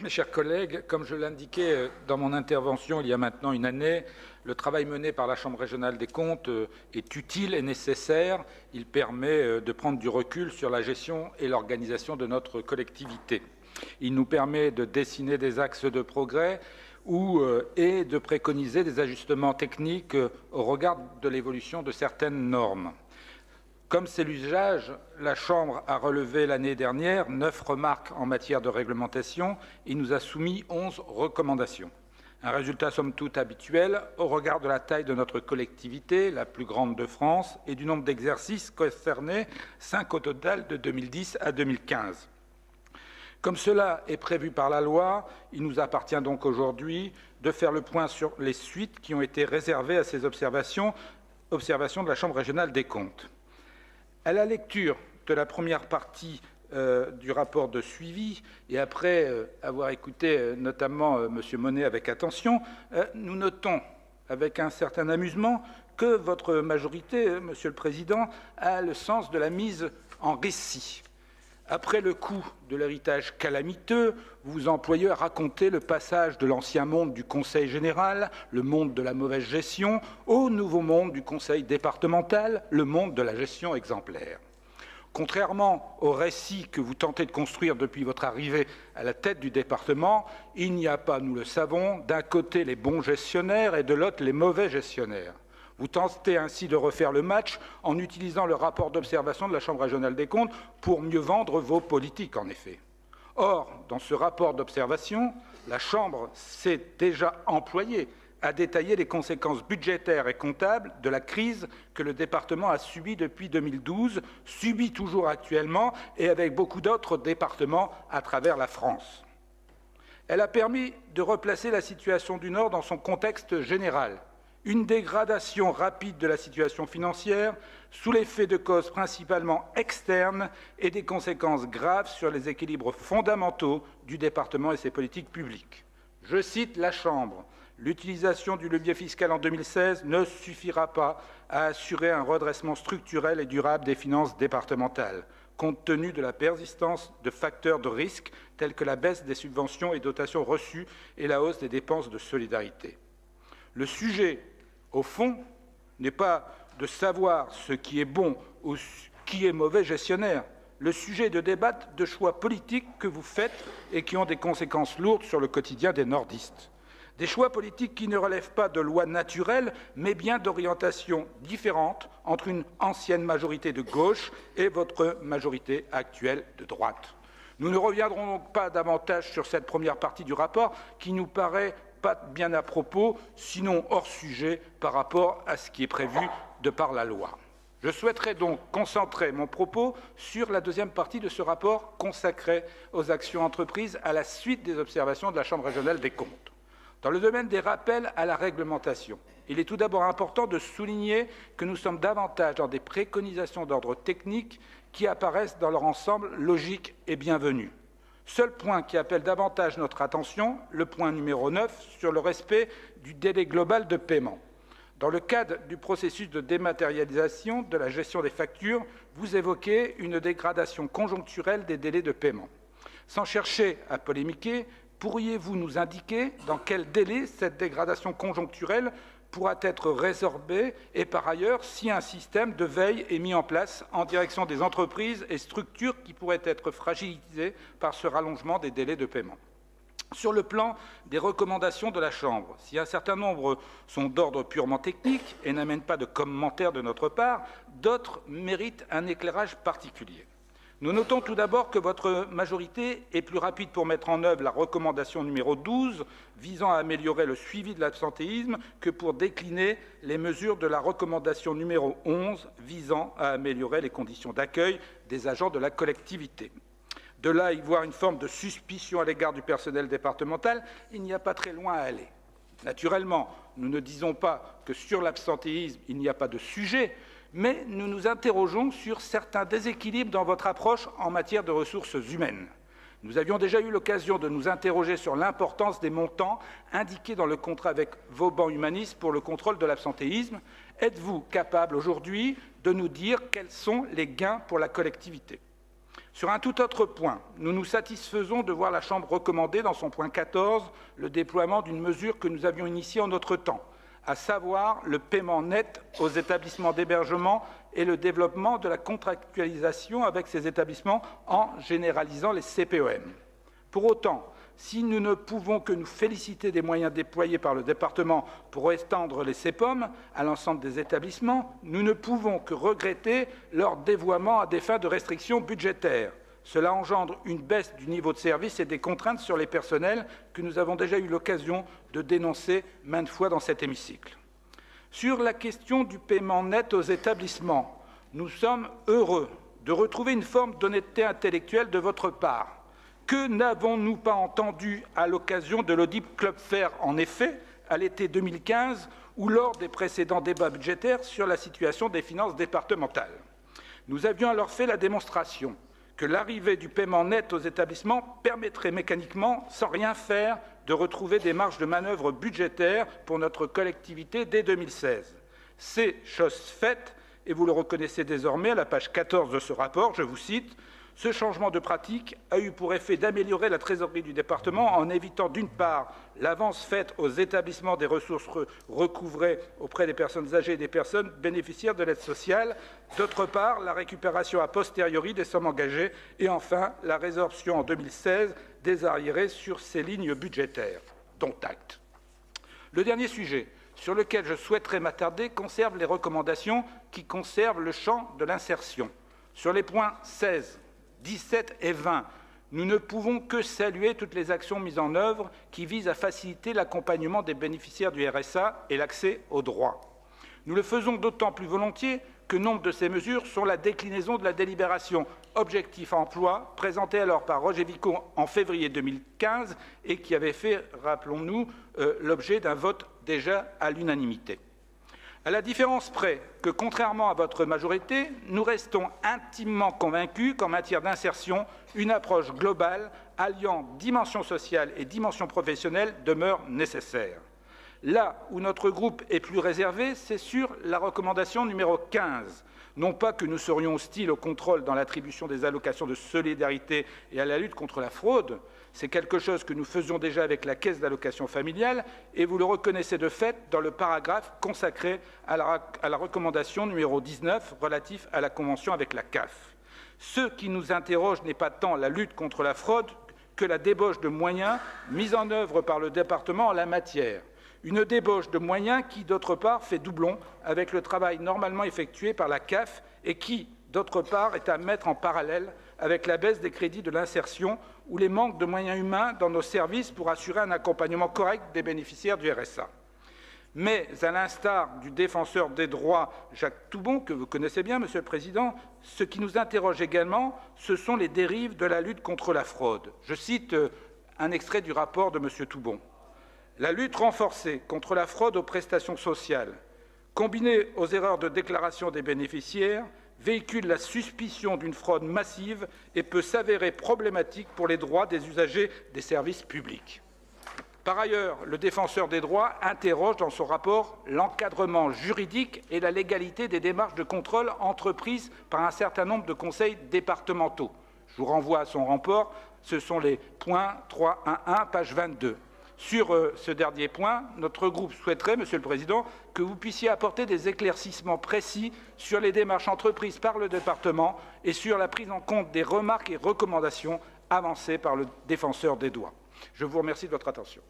Mes chers collègues, comme je l'indiquais dans mon intervention il y a maintenant une année, le travail mené par la Chambre régionale des comptes est utile et nécessaire. Il permet de prendre du recul sur la gestion et l'organisation de notre collectivité. Il nous permet de dessiner des axes de progrès et de préconiser des ajustements techniques au regard de l'évolution de certaines normes. Comme c'est l'usage, la Chambre a relevé l'année dernière 9 remarques en matière de réglementation et nous a soumis 11 recommandations. Un résultat somme toute habituel au regard de la taille de notre collectivité, la plus grande de France, et du nombre d'exercices concernés, 5 au total de 2010 à 2015. Comme cela est prévu par la loi, il nous appartient donc aujourd'hui de faire le point sur les suites qui ont été réservées à ces observations de la Chambre régionale des comptes. À la lecture de la première partie du rapport de suivi et après avoir écouté notamment M. Monnet avec attention, nous notons avec un certain amusement que votre majorité, Monsieur le Président, a le sens de la mise en récit. Après le coup de l'héritage calamiteux, vous vous employez à raconter le passage de l'ancien monde du Conseil général, le monde de la mauvaise gestion, au nouveau monde du Conseil départemental, le monde de la gestion exemplaire. Contrairement au récit que vous tentez de construire depuis votre arrivée à la tête du département, il n'y a pas, nous le savons, d'un côté les bons gestionnaires et de l'autre les mauvais gestionnaires. Vous tentez ainsi de refaire le match en utilisant le rapport d'observation de la Chambre régionale des comptes pour mieux vendre vos politiques, en effet. Or, dans ce rapport d'observation, la Chambre s'est déjà employée à détailler les conséquences budgétaires et comptables de la crise que le département a subie depuis 2012, subie toujours actuellement et avec beaucoup d'autres départements à travers la France. Elle a permis de replacer la situation du Nord dans son contexte général. Une dégradation rapide de la situation financière sous l'effet de causes principalement externes et des conséquences graves sur les équilibres fondamentaux du département et ses politiques publiques. Je cite la Chambre. L'utilisation du levier fiscal en 2016 ne suffira pas à assurer un redressement structurel et durable des finances départementales, compte tenu de la persistance de facteurs de risque tels que la baisse des subventions et dotations reçues et la hausse des dépenses de solidarité. Le sujet, au fond, n'est pas de savoir ce qui est bon ou qui est mauvais gestionnaire. Le sujet est de débattre de choix politiques que vous faites et qui ont des conséquences lourdes sur le quotidien des nordistes. Des choix politiques qui ne relèvent pas de lois naturelles, mais bien d'orientations différentes entre une ancienne majorité de gauche et votre majorité actuelle de droite. Nous ne reviendrons donc pas davantage sur cette première partie du rapport qui nous paraît pas bien à propos, sinon hors sujet par rapport à ce qui est prévu de par la loi. Je souhaiterais donc concentrer mon propos sur la deuxième partie de ce rapport consacré aux actions entreprises à la suite des observations de la Chambre régionale des comptes. Dans le domaine des rappels à la réglementation, il est tout d'abord important de souligner que nous sommes davantage dans des préconisations d'ordre technique qui apparaissent dans leur ensemble logique et bienvenue. Seul point qui appelle davantage notre attention, le point numéro 9, sur le respect du délai global de paiement. Dans le cadre du processus de dématérialisation de la gestion des factures, vous évoquez une dégradation conjoncturelle des délais de paiement. Sans chercher à polémiquer, pourriez-vous nous indiquer dans quel délai cette dégradation conjoncturelle pourra être résorbée et par ailleurs si un système de veille est mis en place en direction des entreprises et structures qui pourraient être fragilisées par ce rallongement des délais de paiement. Sur le plan des recommandations de la Chambre, si un certain nombre sont d'ordre purement technique et n'amènent pas de commentaires de notre part, d'autres méritent un éclairage particulier. Nous notons tout d'abord que votre majorité est plus rapide pour mettre en œuvre la recommandation numéro 12 visant à améliorer le suivi de l'absentéisme que pour décliner les mesures de la recommandation numéro 11 visant à améliorer les conditions d'accueil des agents de la collectivité. De là à y voir une forme de suspicion à l'égard du personnel départemental, il n'y a pas très loin à aller. Naturellement, nous ne disons pas que sur l'absentéisme, il n'y a pas de sujet, mais nous nous interrogeons sur certains déséquilibres dans votre approche en matière de ressources humaines. Nous avions déjà eu l'occasion de nous interroger sur l'importance des montants indiqués dans le contrat avec Vauban Humanis pour le contrôle de l'absentéisme. Êtes-vous capable aujourd'hui de nous dire quels sont les gains pour la collectivité ? Sur un tout autre point, nous nous satisfaisons de voir la Chambre recommander dans son point 14 le déploiement d'une mesure que nous avions initiée en notre temps, à savoir le paiement net aux établissements d'hébergement et le développement de la contractualisation avec ces établissements en généralisant les CPEM. Pour autant, si nous ne pouvons que nous féliciter des moyens déployés par le département pour étendre les CPOM à l'ensemble des établissements, nous ne pouvons que regretter leur dévoiement à des fins de restrictions budgétaires. Cela engendre une baisse du niveau de service et des contraintes sur les personnels que nous avons déjà eu l'occasion de dénoncer maintes fois dans cet hémicycle. Sur la question du paiement net aux établissements, nous sommes heureux de retrouver une forme d'honnêteté intellectuelle de votre part. Que n'avons-nous pas entendu à l'occasion de l'Audit Club Faire, en effet, à l'été 2015 ou lors des précédents débats budgétaires sur la situation des finances départementales? Nous avions alors fait la démonstration que l'arrivée du paiement net aux établissements permettrait mécaniquement, sans rien faire, de retrouver des marges de manœuvre budgétaires pour notre collectivité dès 2016. C'est chose faite, et vous le reconnaissez désormais à la page 14 de ce rapport, je vous cite: ce changement de pratique a eu pour effet d'améliorer la trésorerie du département en évitant d'une part l'avance faite aux établissements des ressources recouvrées auprès des personnes âgées et des personnes bénéficiaires de l'aide sociale, d'autre part la récupération a posteriori des sommes engagées et enfin la résorption en 2016 des arriérés sur ces lignes budgétaires, dont acte. Le dernier sujet sur lequel je souhaiterais m'attarder conserve les recommandations qui conservent le champ de l'insertion. Sur les points 16, 17 et 20, nous ne pouvons que saluer toutes les actions mises en œuvre qui visent à faciliter l'accompagnement des bénéficiaires du RSA et l'accès aux droits. Nous le faisons d'autant plus volontiers que nombre de ces mesures sont la déclinaison de la délibération Objectif Emploi, présentée alors par Roger Vicot en février 2015 et qui avait fait, rappelons-nous, l'objet d'un vote déjà à l'unanimité. À la différence près que, contrairement à votre majorité, nous restons intimement convaincus qu'en matière d'insertion, une approche globale alliant dimension sociale et dimension professionnelle demeure nécessaire. Là où notre groupe est plus réservé, c'est sur la recommandation numéro 15. Non pas que nous serions hostiles au contrôle dans l'attribution des allocations de solidarité et à la lutte contre la fraude, c'est quelque chose que nous faisons déjà avec la caisse d'allocation familiale et vous le reconnaissez de fait dans le paragraphe consacré à la recommandation numéro 19 relatif à la convention avec la CAF. Ce qui nous interroge n'est pas tant la lutte contre la fraude que la débauche de moyens mis en œuvre par le département en la matière. Une débauche de moyens qui, d'autre part, fait doublon avec le travail normalement effectué par la CAF et qui, d'autre part, est à mettre en parallèle avec la baisse des crédits de l'insertion ou les manques de moyens humains dans nos services pour assurer un accompagnement correct des bénéficiaires du RSA. Mais, à l'instar du défenseur des droits Jacques Toubon, que vous connaissez bien, Monsieur le Président, ce qui nous interroge également, ce sont les dérives de la lutte contre la fraude. Je cite un extrait du rapport de Monsieur Toubon. La lutte renforcée contre la fraude aux prestations sociales, combinée aux erreurs de déclaration des bénéficiaires, véhicule la suspicion d'une fraude massive et peut s'avérer problématique pour les droits des usagers des services publics. Par ailleurs, le défenseur des droits interroge dans son rapport l'encadrement juridique et la légalité des démarches de contrôle entreprises par un certain nombre de conseils départementaux. Je vous renvoie à son rapport, ce sont les points 3.1.1, page 22. Sur ce dernier point, notre groupe souhaiterait, Monsieur le Président, que vous puissiez apporter des éclaircissements précis sur les démarches entreprises par le département et sur la prise en compte des remarques et recommandations avancées par le défenseur des droits. Je vous remercie de votre attention.